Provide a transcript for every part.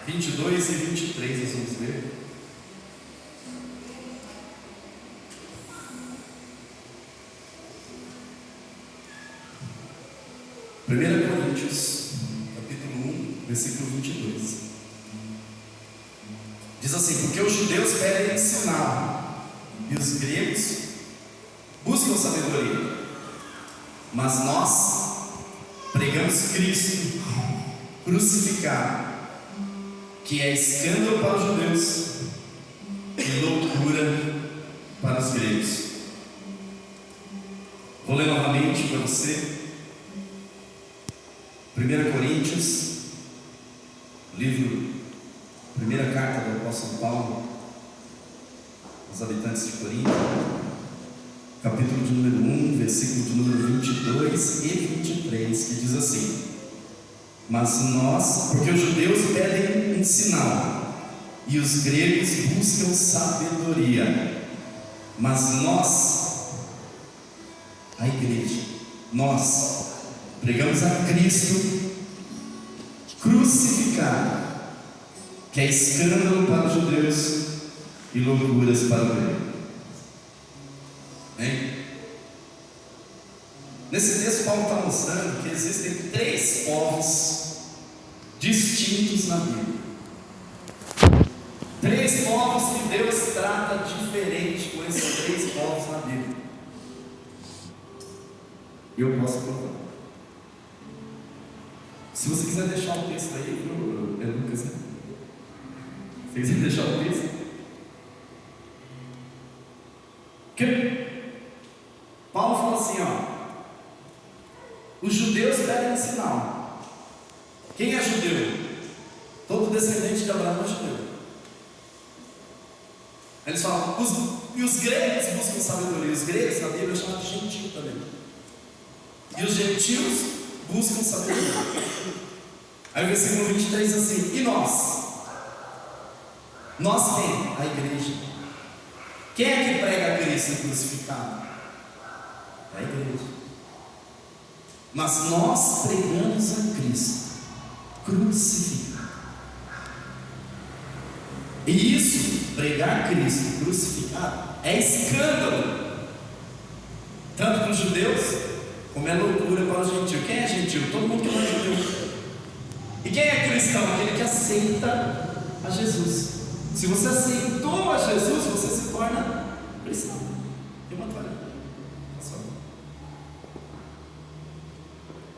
22 e 23, nós vamos ver. Primeira Coríntios, capítulo 1, versículo 22. Diz assim: porque os judeus pedem sinal, e os gregos buscam sabedoria, mas nós pregamos Cristo crucificado, que é escândalo para os judeus e loucura para os gregos. Vou ler novamente para você. 1 Coríntios, primeira carta do apóstolo Paulo aos habitantes de Corinto, capítulo de número 1, versículo de número 22 e 23, que diz assim: mas nós, porque os judeus pedem um sinal, e os gregos buscam sabedoria, mas nós, a igreja, nós pregamos a Cristo crucificado, que é escândalo para os judeus e loucuras para o grego. Nesse texto, Paulo está mostrando que existem 3 povos distintos na Bíblia. 3 povos que Deus trata diferente com esses 3 povos na Bíblia. E eu posso provar. Se você quiser deixar o texto aí, é Lucas, né? Se você quiser deixar o texto. Que? Paulo fala assim, os judeus pedem um sinal. Quem é judeu? Todo descendente de Abraão é judeu. Eles falam, e os gregos buscam sabedoria. Os gregos na Bíblia é chamado de gentio também. E os gentios buscam sabedoria. Aí o versículo 23 diz assim: e nós? Nós quem? A igreja. Quem é que prega Cristo crucificado? É a igreja. Mas nós pregamos a Cristo crucificado. E isso, pregar Cristo crucificado, é escândalo, tanto para os judeus, como é loucura para os gentios. Quem é gentio? Todo mundo que não é judeu. E quem é cristão? Aquele que aceita a Jesus. Se você aceitou a Jesus, você se torna cristão. Tem uma toalha.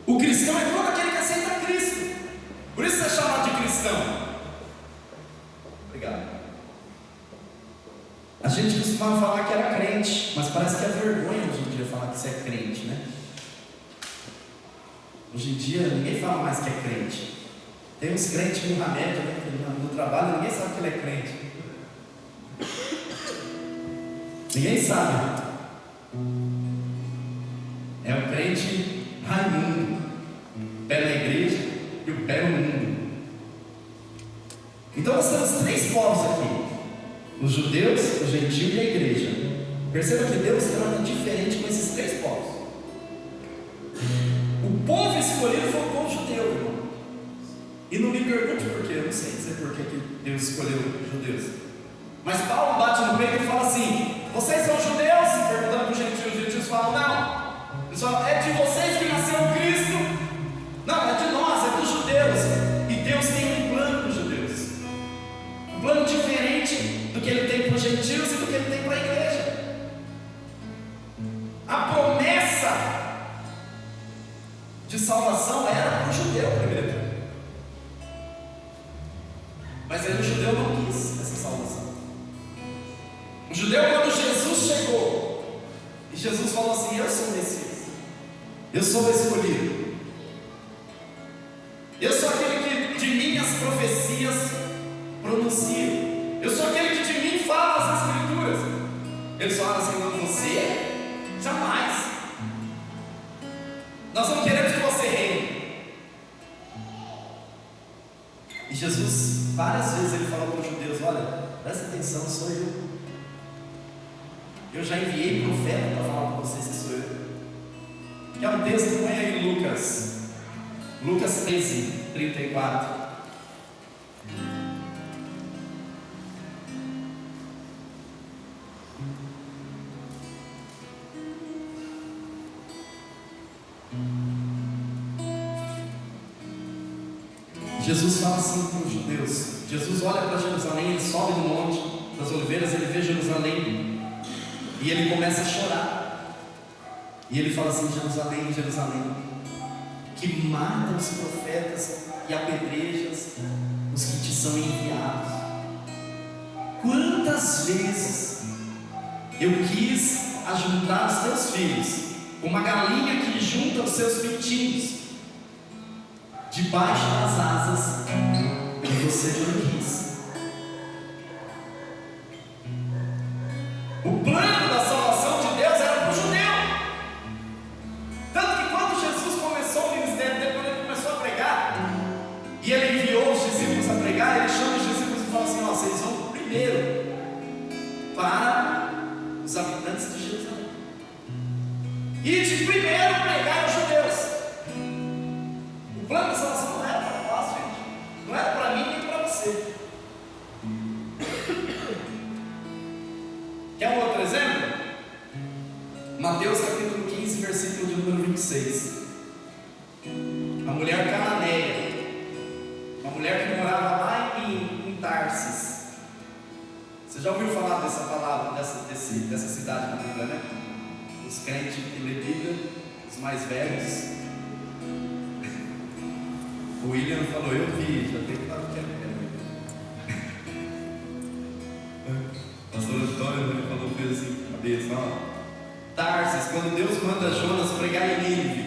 O cristão é todo aquele que aceita Cristo. Por isso é chamado de cristão. Obrigado. A gente costumava falar que era crente, mas parece que é vergonha hoje em dia falar que você é crente, né? Hoje em dia ninguém fala mais que é crente. Tem uns crentes no remédio, né? No trabalho ninguém sabe que ele é crente. Ninguém sabe. É o crente Raimundo, pé na igreja e o pé no mundo. Então nós temos 3 povos aqui: os judeus, o gentio e a igreja. Perceba que Deus trata diferente com esses 3 povos. O povo escolhido foi o povo judeu, irmão. E não me pergunte por quê, eu não sei dizer por que Deus escolheu os judeus. Mas Paulo bate no peito e fala assim: vocês são judeus? Perguntando para os gentios. Os gentios falam: não. Eles falam: é de vocês que nasceu Cristo. Não, é de nós, é dos judeus. E Deus tem um plano para os judeus, um plano diferente do que Ele tem para os gentios e do que Ele tem para a igreja. A promessa de salvação era para o judeu primeiro. Mas aí o judeu não quis essa salvação. O judeu, quando Jesus chegou, e Jesus falou assim: eu sou o Messias, eu sou o escolhido, eu sou aquele que de mim as profecias pronunciam, eu sou aquele que de mim fala as escrituras. Eles falaram assim: não, você? Jamais. Nós não queremos que você reine. E Jesus, várias vezes ele falou para os judeus: olha, presta atenção, sou eu. Eu já enviei profeta para falar para vocês que sou eu. Que é um texto, põe aí em Lucas 13, 34. Jesus fala assim para os judeus. Jesus olha para Jerusalém, ele sobe no monte das oliveiras, ele vê Jerusalém e ele começa a chorar. E ele fala assim: Jerusalém, Jerusalém, que mata os profetas e apedrejas os que te são enviados. Quantas vezes eu quis ajuntar os teus filhos, como uma galinha que junta os seus pintinhos debaixo das asas, e você não quis. O plano da salvação de Deus era para o judeu. Tanto que quando Jesus começou o ministério dele, quando ele começou a pregar, e ele enviou os discípulos a pregar, ele chama os discípulos e fala assim: ó, vocês vão primeiro para os habitantes de Jerusalém, e de primeiro pregar aos judeus. O plano de salvação não era para nós, gente. Não era para mim nem para você. Quer um outro exemplo? Mateus capítulo 15, versículo de número 26. A mulher cananeia, uma mulher que morava lá em Tarsis. Você já ouviu falar dessa palavra, dessa cidade na Bíblia, né? Os crentes que lê Bíblia, os mais velhos. O William falou: eu vi, já tem que estar no que é. Pastor Antônio falou, fez assim, cabeça, ó. Tarsis, quando Deus manda Jonas pregar em Nínive,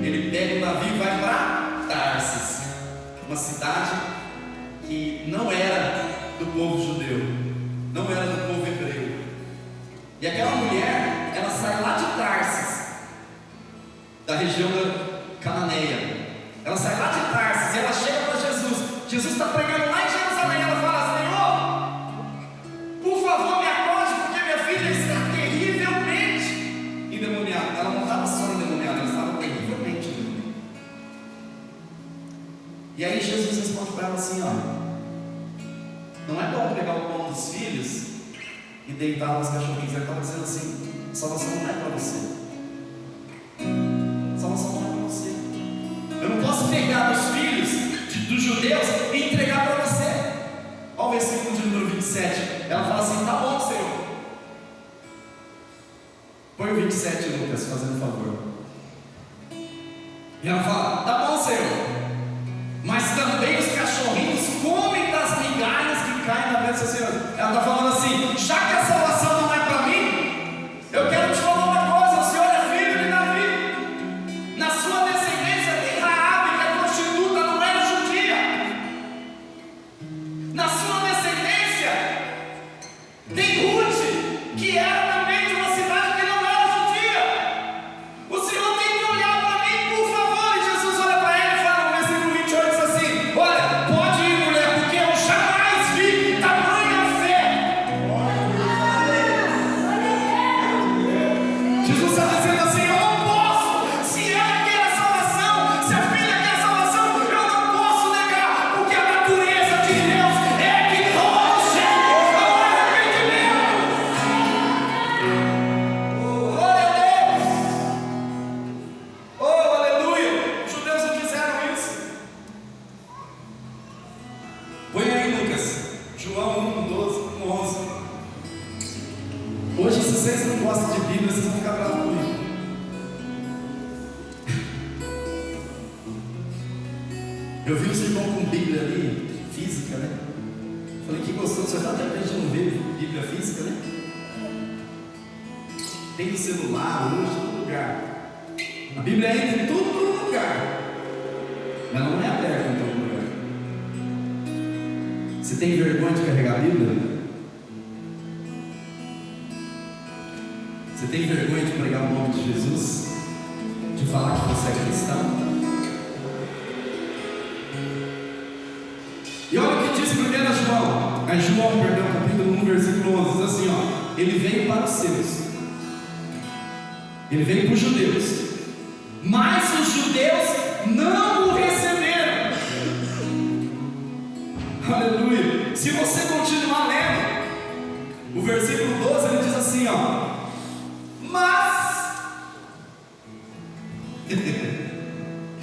ele pega o navio e vai para Tarsis, uma cidade que não era do povo judeu, não era do povo hebreu. E aquela mulher, ela sai lá de Tarsis, da região da Cananeia. Ela sai lá de Tarsis e ela chega para Jesus. Jesus está pregando lá em Jerusalém. Ela fala: Senhor, por favor me acorde, porque minha filha está terrivelmente endemoniada. Ela não estava só endemoniada, ela estava terrivelmente endemoniada. E aí Jesus responde para ela assim: ó, não é bom pegar o pão dos filhos e deitar nos cachorrinhos. Ele estava dizendo assim: salvação não é para você. Salvação não é para você. Eu não posso pegar os filhos dos judeus e entregar para você. Olha o versículo de número 27. Ela fala assim: tá bom, Senhor. Põe o 27, Lucas, fazendo favor. E ela fala: tá bom, Senhor, mas também os cachorrinhos comem das migalhas que caem na mesa do Senhor. Ela está falando assim: já que a salvação não é para mim, eu quero te falar uma coisa. O Senhor é filho de Davi. Na sua descendência tem Raabe, que é prostituta, não era judia. Na sua descendência tem Ruth, que era também de uma cidade que não era judia. O Senhor tem que olhar para mim, por favor. E Jesus olha para ele e fala no versículo 28, diz assim: olha, pode ir, mulher, porque eu jamais vi tamanha fé. Jesus está dizendo assim: eu não posso, se ela quer a salvação, se a filha quer a salvação, eu não posso negar, porque a natureza de Deus é que todos cheguem ao arrependimento. Glória a Deus. Oh, aleluia. Os judeus não fizeram isso. Põe aí, Lucas, João 1, 12, 1, 11. Hoje, se vocês não gostam de Bíblia, vocês vão ficar bravos comigo. Eu vi os irmãos com Bíblia ali, física, né? Falei: que gostoso, você tanto tempo a gente não vê Bíblia física, né? Tem no celular, hoje, em todo lugar. A Bíblia entra em todo lugar, mas não é aberta em todo lugar. Você tem vergonha de carregar a Bíblia? Você tem vergonha de pregar o nome de Jesus? De falar que você é cristão? E olha o que diz 1 João, capítulo 1, versículo 11, diz assim, ó: ele veio para os seus, ele veio para os judeus, mas os judeus não o receberam. Aleluia. Se você continuar lendo o versículo 12, ele diz assim, ó: mas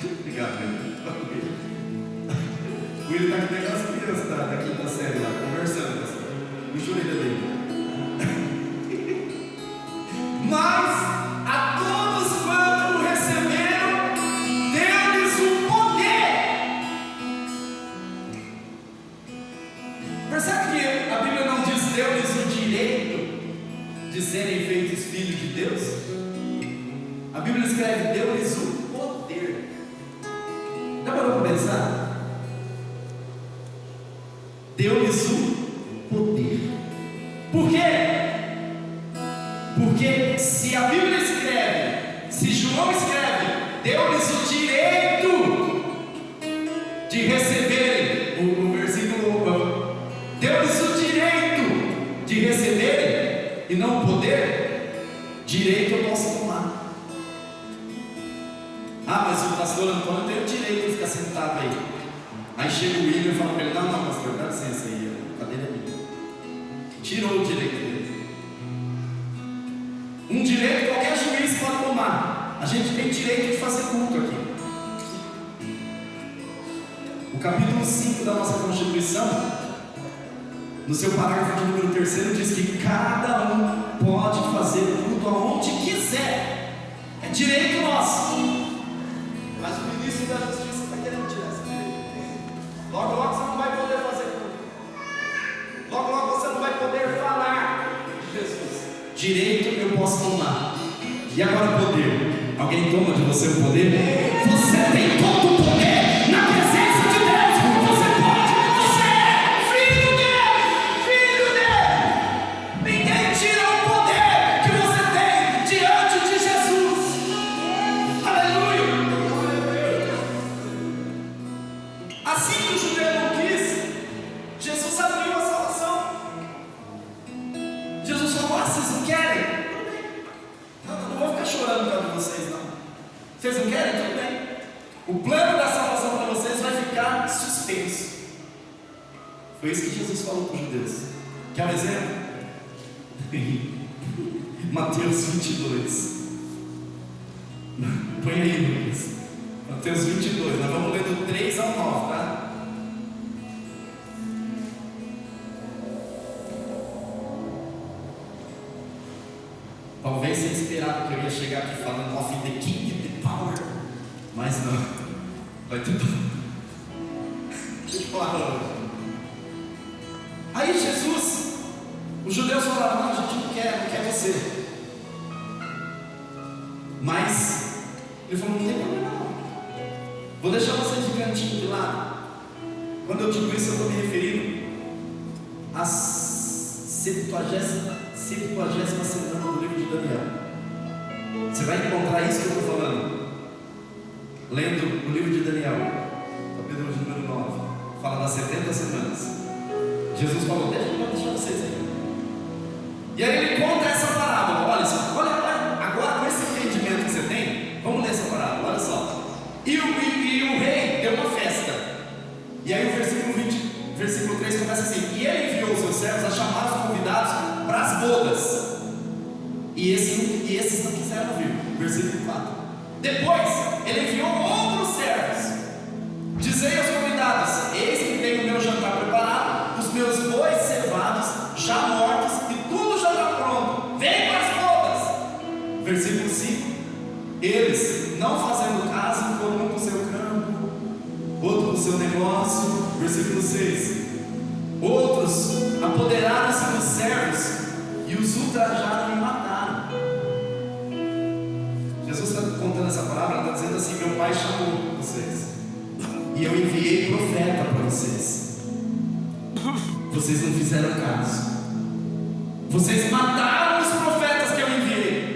obrigado, O William está aqui pegando as crianças da quinta série lá, conversando. Puxa a orelha dele. Mas a todos quanto o receberam, deu-lhes o poder. Percebe que a Bíblia não diz deu-lhes o direito de serem feitos filhos de Deus? A Bíblia escreve deu-lhes o poder. Dá para pensar? Deu-lhes o poder. Por quê? Porque se a Bíblia escreve, se João escreve, deu-lhes o direito de receberem, o versículo, deu-lhes o direito de receberem e não o poder. Direito eu posso tomar. Ah, mas o pastor Antônio tem o direito de ficar sentado aí. Aí chega o William e fala para ele: não, pastor, dá licença aí, a cadeira é minha. Tirou o direito dele. Um direito qualquer juiz pode tomar. A gente tem direito de fazer culto aqui. O capítulo 5 da nossa Constituição, no seu parágrafo de número 3, diz que cada um pode fazer culto aonde quiser. É direito nosso. Mas o ministro da Justiça está querendo tirar esse direito. Logo, logo você não vai poder fazer culto. Logo, logo você não vai poder falar de Jesus. Direito eu posso tomar. E agora poder? Alguém toma de você o poder? Você tem todo o poder na presença de Deus. Você pode, você é filho dele, filho dele. Ninguém tira o poder que você tem diante de Jesus. Aleluia. Assim que o judeu não quis, Jesus abriu a salvação. Jesus falou: vocês não querem? Não vou ficar chorando por causa de vocês, não. Vocês não querem? Tudo bem. O plano da salvação para vocês vai ficar suspenso. Foi isso que Jesus falou para os judeus. Quer um exemplo? Mateus 22. Põe aí, Lucas. Mateus 22. Nós vamos ler do 3 ao 9, tá? Talvez você esperava que eu ia chegar aqui falando of the King and the Power, mas não, vai ter power. Aí Jesus, os judeus falaram: não, a gente não quer você. Mas ele falou: não tem problema não, vou deixar você de cantinho de lado. Quando eu digo isso, eu estou me referindo às 70ª semana do livro de Daniel. Você vai encontrar isso que eu estou falando lendo o livro de Daniel, capítulo número 9. Fala das 70 semanas. Jesus falou: deixa vocês aí. E aí ele conta essa parábola. Olha só, olha, agora com esse entendimento que você tem, vamos ler essa parábola, olha só. E o rei deu uma festa. E aí o versículo 3 começa assim: e ele enviou os seus servos a chamar os convidados para as bodas, e esses não quiseram vir. Versículo 4. Depois ele enviou outros servos: dizei aos convidados: eis que tenho o meu jantar preparado, os meus bois cevados já mortos, e tudo já está pronto, vem para as bodas. Versículo 5. Eles, não fazendo caso, foram um para o seu campo, outro para o seu negócio. Versículo 6. Outros apoderaram-se dos servos e os ultrajaram e mataram. Jesus está contando essa palavra, está dizendo assim: meu pai chamou vocês e eu enviei profeta para vocês. Vocês não fizeram caso. Vocês mataram os profetas que eu enviei.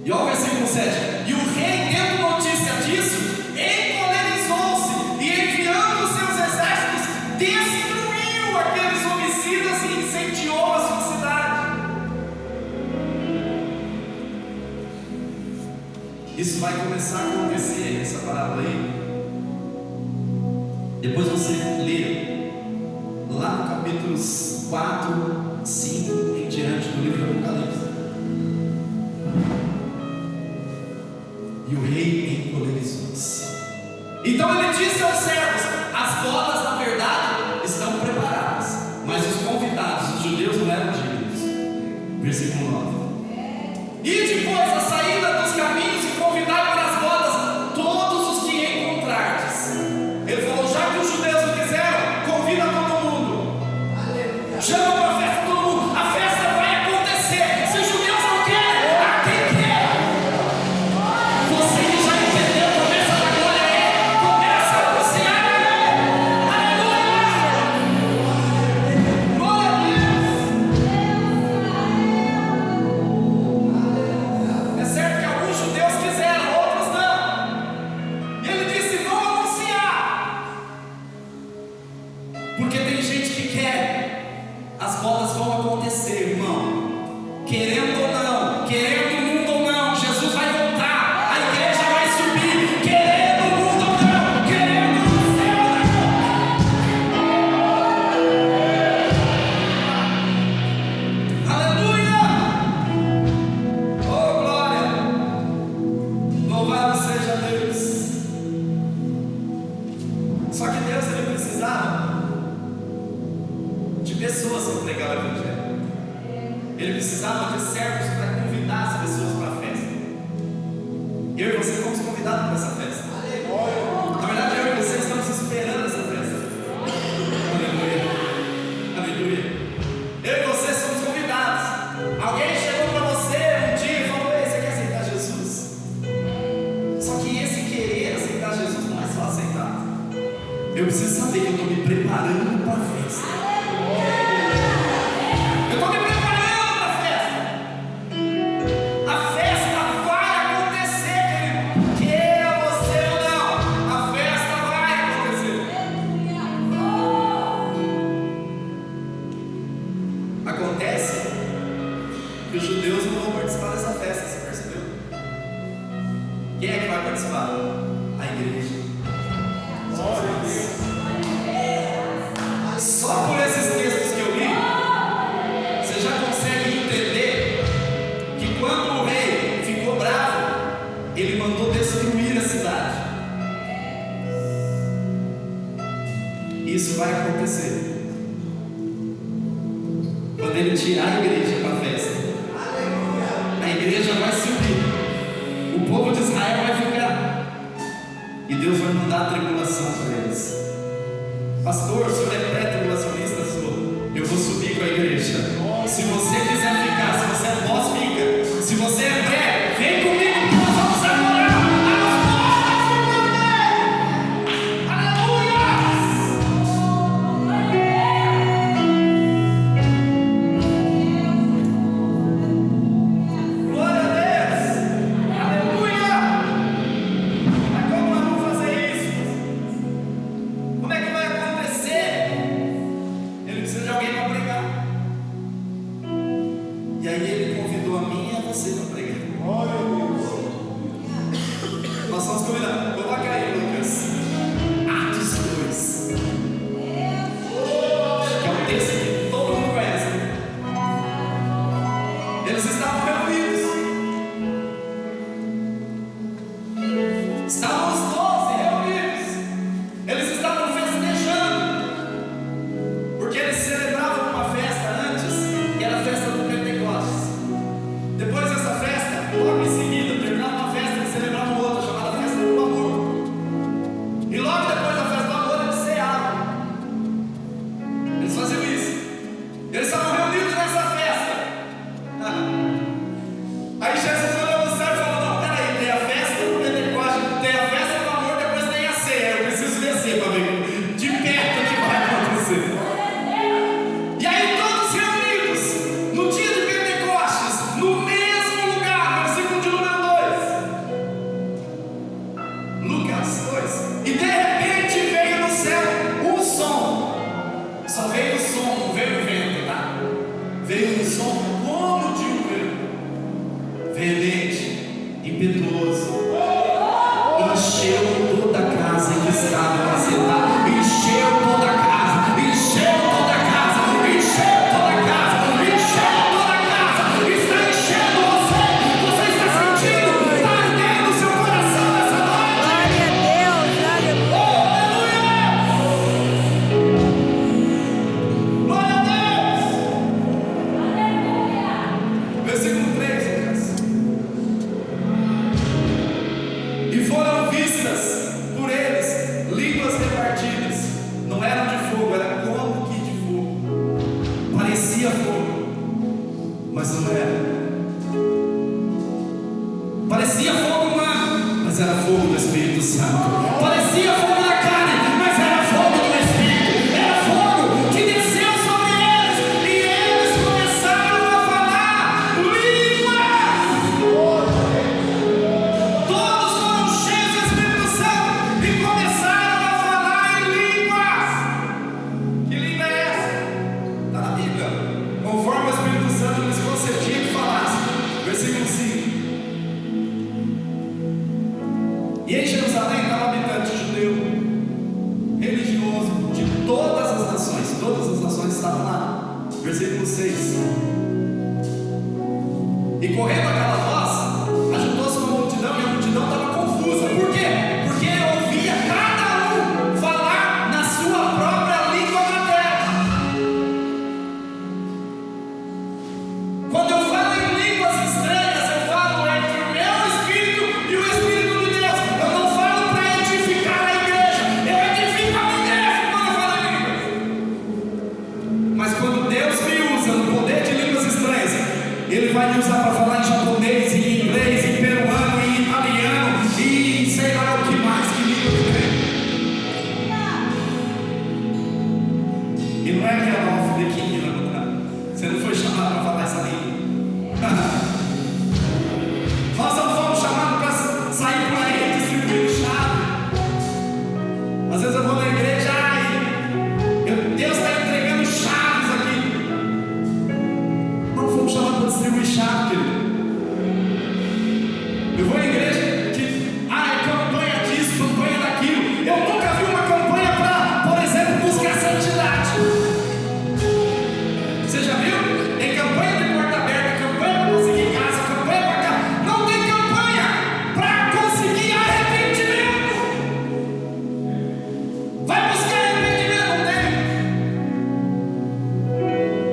E olha o versículo 7. E o rei, tendo notícia disso, encolerizou-se e, enviando os seus exércitos, destruiu aqueles homicidas e incendiou a sua cidade. Isso vai começar a acontecer, essa parábola aí. Depois você lê lá no capítulos 4, 5 em diante do livro do Apocalipse. E o rei encolerizou-se. Então ele disse aos servos: Porque tem gente que quer, as bodas vão acontecer, irmão. Querendo ou não, querendo o mundo ou não, Jesus vai voltar, a igreja vai subir, querendo o mundo ou não, querendo o céu ou não. Aleluia! Oh glória! Louvado seja Deus. Só que Deus, ele precisava de pessoas para pregar o evangelho. Ele precisava de servos para convidar as pessoas para a festa. Eu e você fomos convidados para essa festa. Na verdade, eu e você estamos esperando essa festa. Aleluia. Aleluia. Eu e você somos convidados. Alguém chegou para você um dia e falou: ei, você quer aceitar Jesus? Só que esse querer aceitar Jesus não é só aceitar. Eu preciso saber que eu estou me preparando para a festa. Eu estou me preparando para a festa. A festa vai acontecer, querido. Queira você ou não, a festa vai acontecer. Acontece que os judeus não vão participar dessa festa, você percebeu? Quem é que vai participar? A igreja. Só por esses textos que eu li, você já consegue entender que quando o rei ficou bravo, ele mandou destruir a cidade. Isso vai acontecer quando ele tirar a igreja para a festa. A igreja vai subir, o povo de Israel vai ficar, e Deus vai mandar a tribulação para eles. Pastor, o senhor é pré-tribulacionista? Sou. Eu vou subir com a igreja. Se você quiser ficar, se você é pós, fica. Se você é pré, vem comigo que nós vamos adorar as portas do poder. Aleluia! Glória a Deus! Aleluia! Mas como nós vamos fazer isso? Como é que vai acontecer vamos lá, versículo 6. E correndo aquela voz, ajuntou-se uma multidão, e a multidão estava confusa. Por quê? Porque ouvia cada um falar na sua própria língua materna. Quando eu falo em línguas estranhas, eu falo entre o meu espírito e o Espírito de Deus. Eu não falo para edificar a igreja, eu edifico a mim mesmo quando eu falo em línguas. Mas quando Deus me usa no poder de línguas estranhas, Ele vai me usar para falar em japonês, em inglês, em peruano, em italiano, e sei lá o que mais que língua que tem. E não é que é off the king, não. Você não foi chamado para falar essa língua. Nós não fomos chamados para sair por aí distribuindo chave. Às vezes eu vou na igreja, Deus está entregando chaves aqui. Não fomos chamados para distribuir chave, querido. Eu vou à igreja que, campanha disso, campanha daquilo. Eu nunca vi uma campanha para, por exemplo, buscar santidade. Você já viu? Tem campanha de porta aberta, campanha para conseguir casa, campanha para cá. Não tem campanha para conseguir arrependimento. Vai buscar arrependimento, não tem?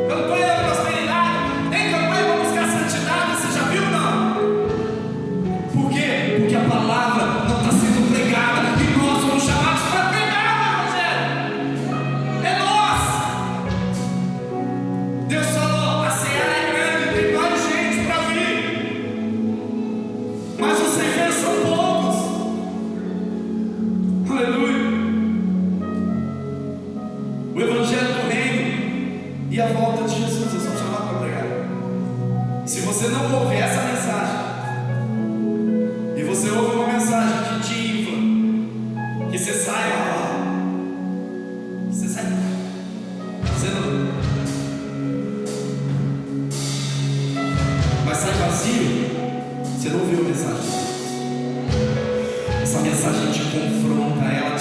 Campanha da prosperidade, tem campanha para buscar santidade, você já viu? Não. Por quê? Porque a palavra não está sendo pregada e nós somos chamados para pregar o Evangelho. É nós. Deus falou, a seara é grande, tem mais gente para vir, mas os ceifeiros são poucos. Aleluia. O Evangelho do Reino e a volta de Jesus, eu sou chamado para pregar. Se você não ouvir essa mensagem, e você ouve uma mensagem que te infla, que você sai dizendo, mas sai vazio, você não ouviu a mensagem de Deus. Essa mensagem te confronta, ela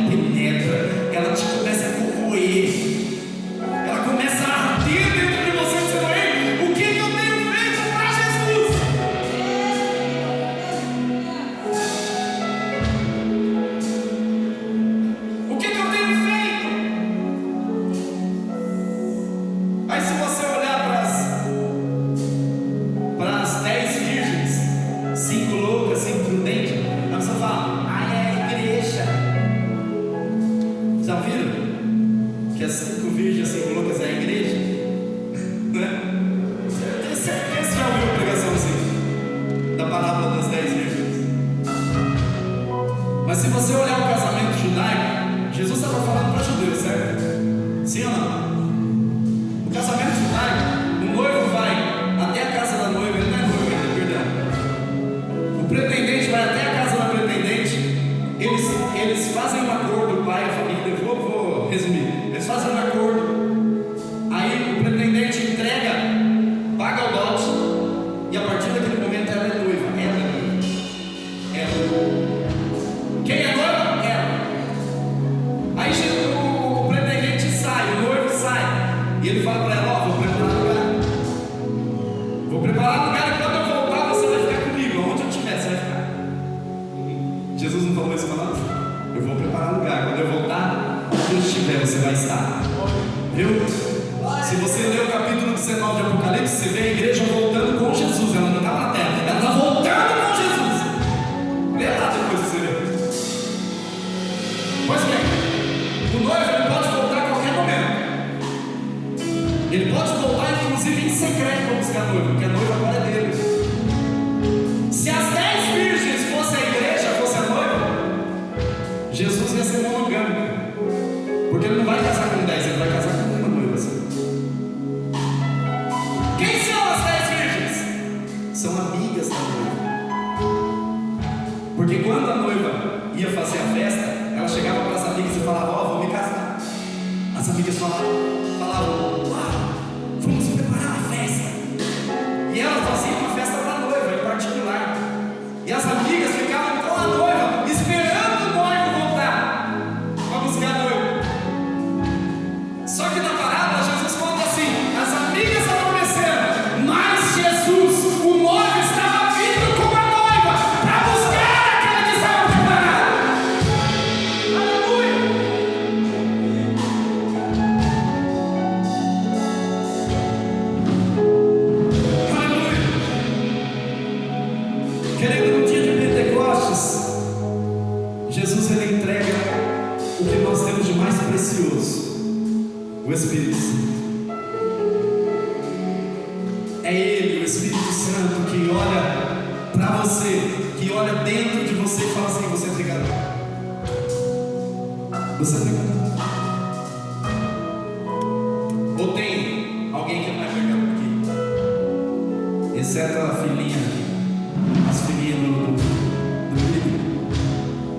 penetra, ela te começa a corroer, ela começa a arder dentro de você, dizendo, ei, o que eu tenho feito para Jesus? O que eu tenho feito? Aí se você olhar para as 10 virgens, 5 loucas, 5 prudentes, a pessoa fala, é a igreja. Já viram? Que as 5 virgens, 5 loucas é a igreja? Né? Tenho certeza que já ouviu a pregação assim, da parábola das 10 virgens. Mas se você olhar o casamento judaico, Jesus estava falando para judeus, certo? Sim ou não? O casamento judaico, o noivo vai até a casa da noiva, ele não é noivo ainda, perdão. O pretendente vai até a casa da pretendente, eles fazem um acordo, o pai e a família, eu vou resumir, eles fazem um acordo, aí o pretendente entrega, paga o dote, e a partir daquele momento ela é noiva, quem é noiva? Ela. Aí chega o pretendente sai, o noivo sai, e ele fala para ela, vou preparar lugar, e quando eu voltar você vai ficar comigo, onde eu estiver você vai ficar. Jesus não falou isso para nós? Eu vou preparar lugar, quando eu voltar, onde eu estiver você vai estar. Viu? Se você ler o capítulo 19 de Apocalipse, você vê a igreja voltando com Jesus, ela não está na terra, ela está voltando com Jesus. Lê lá depois você vê. Pois bem, o noivo ele pode voltar a qualquer momento. Ele pode voltar inclusive em secreto para buscar a noiva, porque a noiva agora é dele. Se as 10 virgens fossem a igreja, fosse a noiva, Jesus ia ser monogâmico, porque ele não vai casar com 10, ele vai casar com uma noiva assim. Quem são as 10 virgens? São amigas da noiva. Porque quando a noiva ia fazer a festa, ela chegava para as amigas e falava, vou me casar. As amigas falavam, vamos preparar a festa. E elas faziam uma festa para a noiva, em particular. E as amigas ficavam com a noiva, esperando o noivo voltar para buscar a noiva. Só que na parábola, Jesus precioso, o Espírito Santo. É Ele, o Espírito Santo, que olha para você, que olha dentro de você e fala assim: você é pecador. Você é pecador. Ou tem alguém que não é pecador aqui? Exceto a filhinha, as filhinhas do vídeo.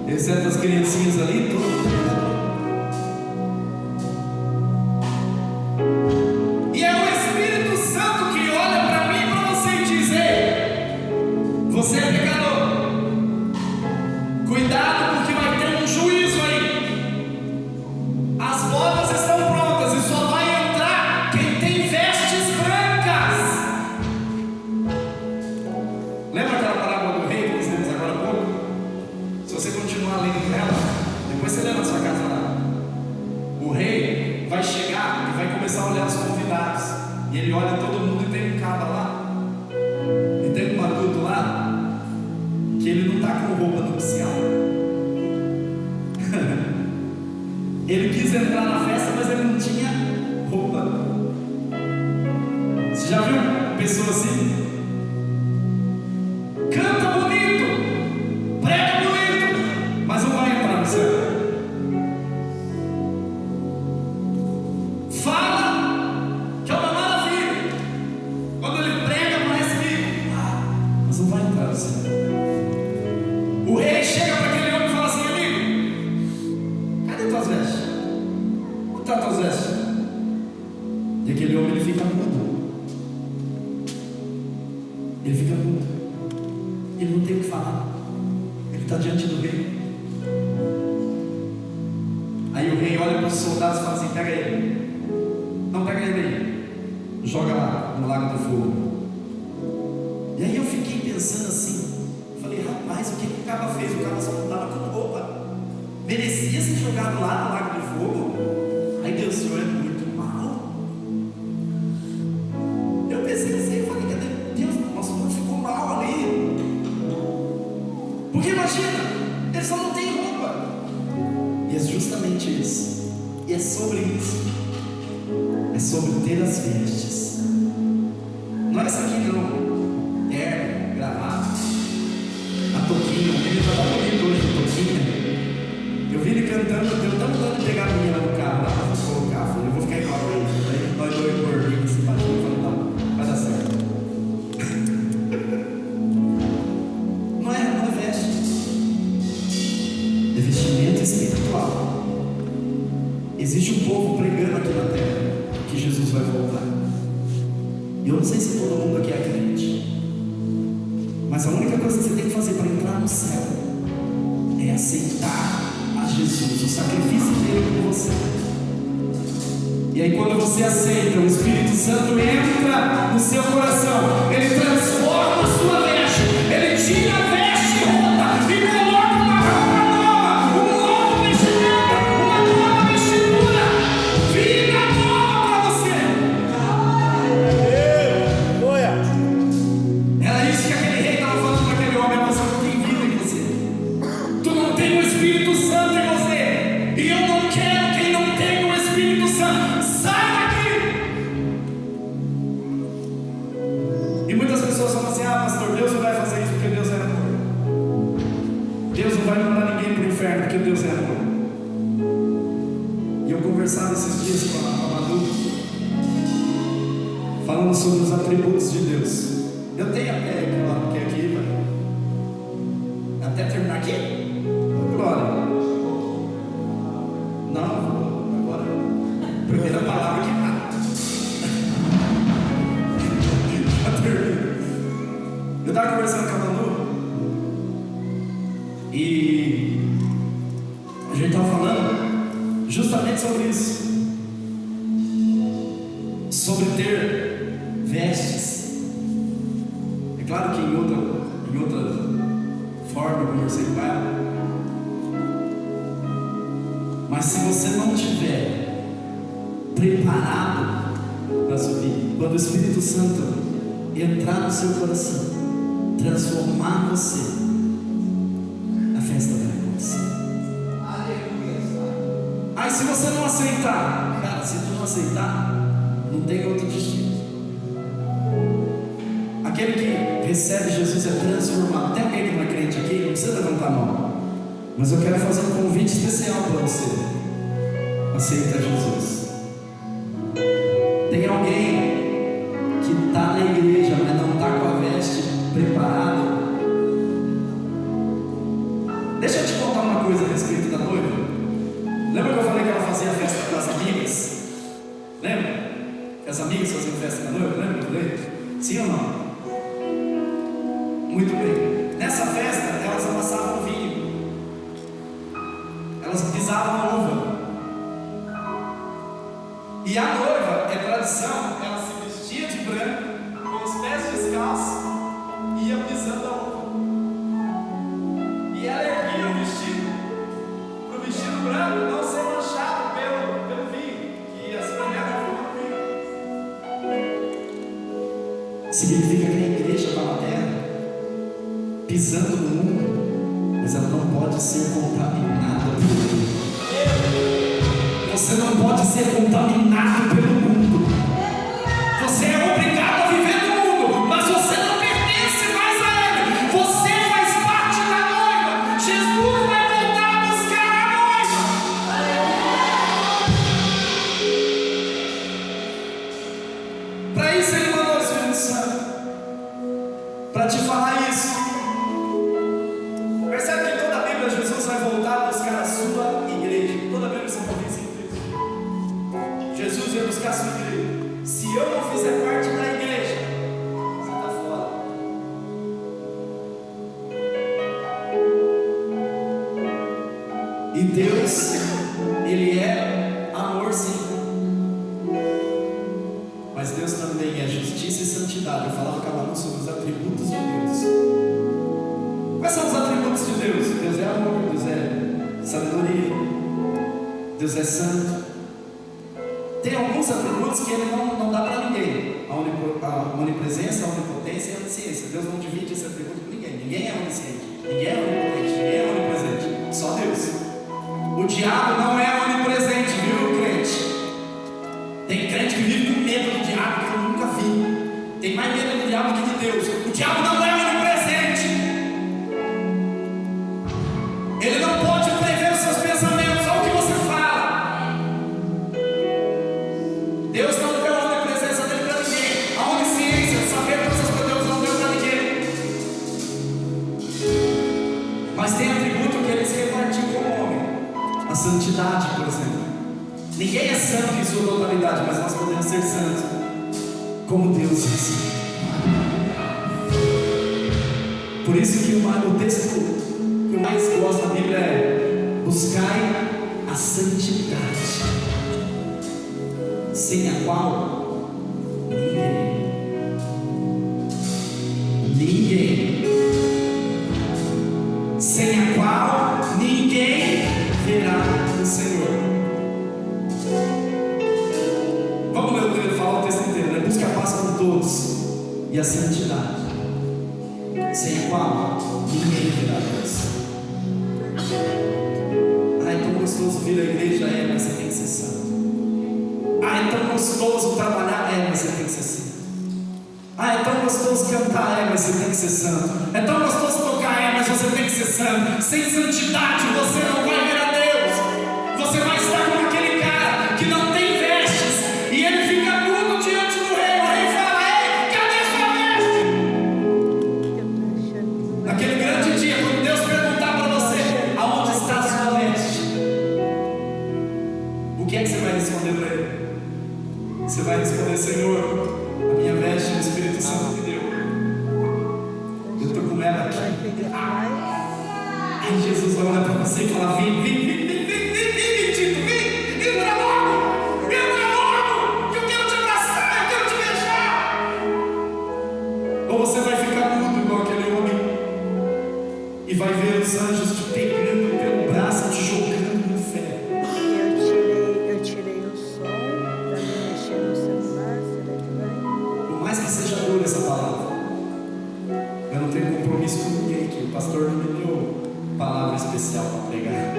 Exceto as criancinhas ali, todo mundo é pecador. E é o Espírito Santo que olha para mim e para você e diz: ei, você é pecador. Cuidado, porque vai ter um juízo aí. As bodas estão prontas e só vai entrar quem tem vestes brancas. Lembra aquela parábola do rei que nós lemos agora há pouco? Se você continuar lendo ela, depois você lê na sua casa lá. O rei vai chegar e vai começar a olhar os convidados. E ele olha todo mundo e tem um cabra lá. E tem um adulto lá que ele não está com roupa nupcial. Ele quis entrar na festa, mas ele não tinha roupa. Você já viu pessoa assim? Canta bonito, prega bonito, mas não vai entrar no céu. Fala que é uma maravilha. Quando ele prega, parece que mas não vai entrar no céu. O rei chega para aquele homem e fala assim: amigo, cadê tuas vestes? Onde estão tuas vestes? E aquele homem, ele fica mudo. Ele fica mudo. Ele não tem o que falar. Ele está diante do rei. Aí o rei olha para os soldados e fala assim: pega ele. Não, pega ele aí. Joga lá no lago do fogo. E aí eu fiquei pensando assim. Falei: rapaz, o que o cara fez? O cara só não estava com roupa. Merecia ser jogado lá no lago de fogo? Aí Deus, o Senhor é muito mal. Eu pensei assim, eu falei: cadê Deus? Nosso mundo ficou mal ali. Porque imagina, ele só não tem roupa. E é justamente isso. E é sobre isso. É sobre ter as vestes. Não é isso aqui não. Terno, gravata, a toquinha. O menino estava bonito hoje, a toquinha. Eu vi ele cantando, deu tanta vontade de pegar a menina no carro lá para colocar. Falei: eu vou ficar igual a ele. Aí nós dois gordinhos, simpatia. Eu falei: não, vai dar certo. Não é veste. É vestimento espiritual. Existe um povo pregando aqui na terra que Jesus vai voltar. E eu não sei se todo mundo aqui é crente, mas a única coisa que você tem que fazer para entrar no céu é aceitar a Jesus, o sacrifício dele por você. E aí quando você aceita, o Espírito Santo entra no seu coração. Ele transforma a sua veste. Ele tira a veste rota e coloca uma roupa nova, um novo vestimento, uma nova vestidura, vida nova para você. Era isso que aquele rei estava falando para aquele homem: você não tem vida em você. Tu não tem o Espírito Santo em você. E eu não quero quem não tem o Espírito Santo. Sai daqui! E muitas pessoas falam assim: pastor, Deus não vai fazer isso porque Deus é amor. Deus não vai mandar ninguém para o inferno porque Deus é amor. E eu conversava esses dias com a Madu, falando sobre os atributos de Deus. Eu tenho até aqui, vai. Até terminar aqui? Glória. Não, agora. Primeira palavra que já termina. Eu estava conversando com a Manu e a gente estava falando justamente sobre isso. Sobre ter vestes. É claro que em outra forma eu conversei com ela. Mas se você não tiver preparado para subir, quando o Espírito Santo entrar no seu coração, transformar você, a festa vai acontecer. Aí se você não não aceitar, cara, se tu não aceitar, não tem outro destino. Aquele que recebe Jesus é transformado. Tem alguém que não é crente aqui? Não precisa levantar a mão, mas eu quero fazer um convite especial para você. Aceita Jesus. Tem alguém que está na igreja, mas não está com a veste preparada? Deixa eu te contar uma coisa a respeito da noiva. Lembra que eu falei que ela fazia a festa com as amigas? Lembra? Que as amigas faziam festa com a noiva? Lembra que eu falei? Sim ou não? Muito bem. Nessa festa, elas amassavam vinho. Elas pisavam a uva. E a noiva, é tradição, ela se vestia de branco, com os pés descalços, e ia pisando a uva. E ela erguia o vestido, para o vestido branco não ser manchado pelo vinho, que as mulheres vinho. Significa que a igreja está na terra, pisando no mundo, mas ela não pode ser contaminada pelo mundo. Você não pode ser contaminado pelo mundo. Você é obrigado a viver no mundo, mas você não pertence mais a ele. Você faz parte da noiva. Jesus vai voltar a buscar a noiva. Para isso ele mandou o Espírito Santo, para te falar isso. Percebe que toda a Bíblia Jesus vai voltar a buscar a sua igreja. Toda a Bíblia você pode ver. Jesus veio buscar a sua igreja. Se eu não fizer parte da igreja, você está fora. E Deus, Ele é amor, sim. Mas Deus também é justiça e santidade. Eu falava com a Manu sobre os atributos de Deus. Quais são os atributos de Deus? Deus é amor, Deus é sabedoria, Deus é santo. Tem alguns atributos que ele não dá para ninguém. A onipresença, a onipotência e a onisciência. Deus não divide esse atributo com ninguém. Ninguém é onisciente, ninguém é onipotente, ninguém é onipresente. Só Deus. O diabo não é onipresente, viu, crente? Tem crente que vive com medo do diabo, que eu nunca vi. Tem mais medo do diabo que de Deus. O diabo não é onipresente. Ele não pode prever os seus pensamentos, ou o que você fala. Deus não deu a onipresença dele para ninguém. A onisciência, saber coisas que Deus não deu para ninguém. Mas tem atributo que ele se repartiu como homem. A santidade, por exemplo. Ninguém é santo em sua totalidade, mas nós podemos ser santos como Deus é santo. Por isso que o texto que eu mais gosto da Bíblia é: buscai a santidade, sem a qual ninguém, sem a qual ninguém verá o Senhor. Vamos ler, falar o texto inteiro, né? Busca a paz com todos e a santidade, sem a qual ninguém verá Deus. É tão gostoso vir à igreja, mas você tem que ser santo. É tão gostoso trabalhar, mas você tem que ser santo. É tão gostoso cantar, mas você tem que ser santo. É tão gostoso tocar, mas você tem que ser santo. Sem santidade você não vai ver a Deus. Você vai estar como aquele cara que não tem vestes e ele fica nudo diante do rei. O rei fala: ei, cadê sua veste? Naquele grande dia, quando Deus perguntar para você: aonde está a sua veste? O que é que você vai responder para ele? Você vai responder: Senhor, a minha veste o Espírito Santo me deu. Eu estou com ela aqui. Aí Jesus vai olhar para você e falar: vem, Tito, vem, entra logo, que eu quero te abraçar, eu quero te beijar. Ou você vai ficar mudo igual aquele homem e vai ver os anjos te pegando pelo braço, te jogando no ferro. Eu tirei o som para não mexer no celular. Será que vai? Por mais que seja dura essa palavra, eu não tenho compromisso com ninguém aqui. O pastor não me deu palavra especial para pregar.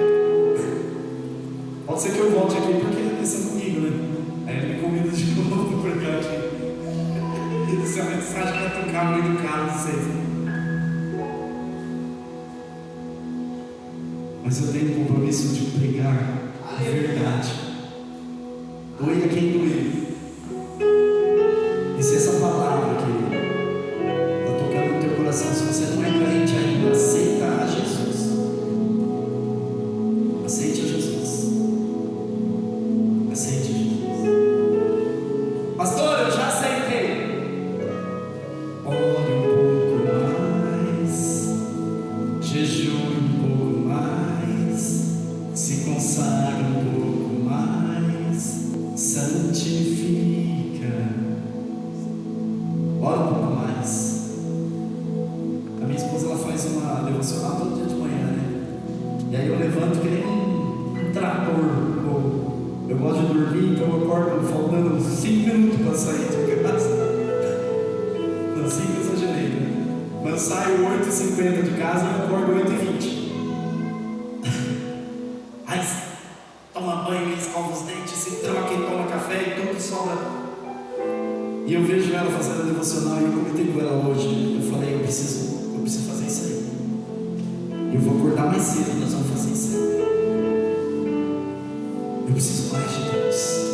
pensando comigo, né? Aí ele me convida de novo para pregar aqui. Ele disse: a mensagem vai tocar no meio do carro de vocês. Mas eu tenho o compromisso de pregar a verdade. Doia quem doer. E se essa palavra aqui está tocando no teu coração, se você não é crente ainda, aceita a Jesus. Aceite a Jesus. Aceite a Jesus. Pastor, eu já aceitei. Ore um pouco mais, jejue um pouco mais, se consagre um pouco mais, santifica. Ora um pouco mais. A minha esposa, ela faz uma devocional todo dia de manhã, né? E aí eu levanto que nem um trator. Eu gosto de dormir, então eu acordo faltando 5 minutos para sair de casa. Não, 5 eu exagerei, né? Mas eu saio 8h50 de casa e eu acordo 8h20. Aí toma banho, escova os dentes, se troca e toma café e tudo sobra. E eu vejo ela fazendo a devocional e eu comentei com ela hoje. Eu falei: eu preciso fazer isso aí. Eu vou acordar mais cedo, nós vamos fazer isso aí. Eu preciso mais de Deus.